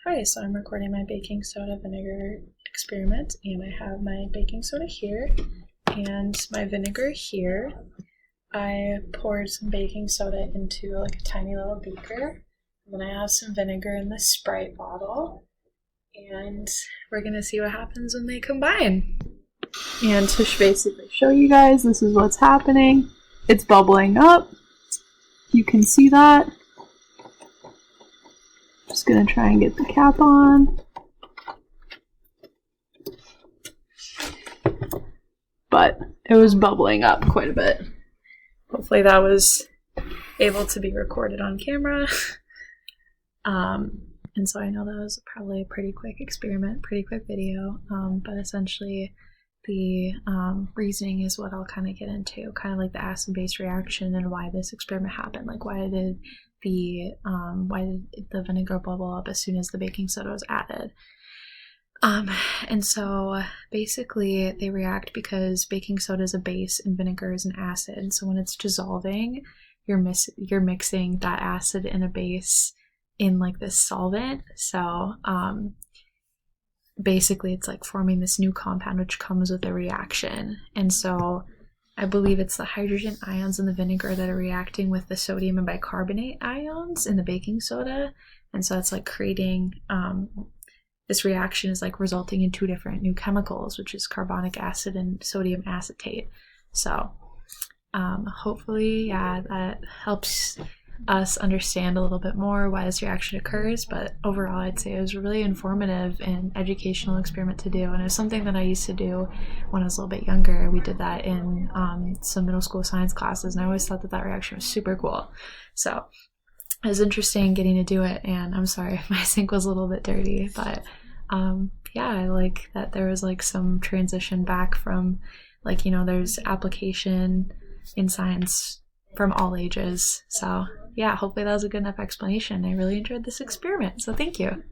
Hi, so I'm recording my baking soda vinegar experiment, and I have my baking soda here and my vinegar here. I poured some baking soda into like a tiny little beaker, and then I have some vinegar in the Sprite bottle, and we're gonna see what happens when they combine. And to basically show you guys, this is what's happening. It's bubbling up. You can see that. Just gonna try and get the cap on. But it was bubbling up quite a bit. Hopefully that was able to be recorded on camera. And so I know that was probably a pretty quick experiment, pretty quick video, but essentially the reasoning is what I'll kind of get into, kind of like the acid-base reaction and why this experiment happened. Like why did the vinegar bubble up as soon as the baking soda was added? And so basically they react because baking soda is a base and vinegar is an acid. So when it's dissolving, you're mixing that acid and a base in like this solvent. So basically it's like forming this new compound which comes with a reaction. And so I believe it's the hydrogen ions in the vinegar that are reacting with the sodium and bicarbonate ions in the baking soda. And so it's like creating, this reaction is like resulting in two different new chemicals, which is carbonic acid and sodium acetate. So hopefully, yeah, that helps us understand a little bit more why this reaction occurs. But overall, I'd say it was a really informative and educational experiment to do, and it was something that I used to do when I was a little bit younger. We did that in some middle school science classes, and I always thought that that reaction was super cool. So it was interesting getting to do it, and I'm sorry if my sink was a little bit dirty, but yeah, I like that there was like some transition back from like, you know, there's application in science from all ages. So yeah, hopefully that was a good enough explanation. I really enjoyed this experiment, so thank you.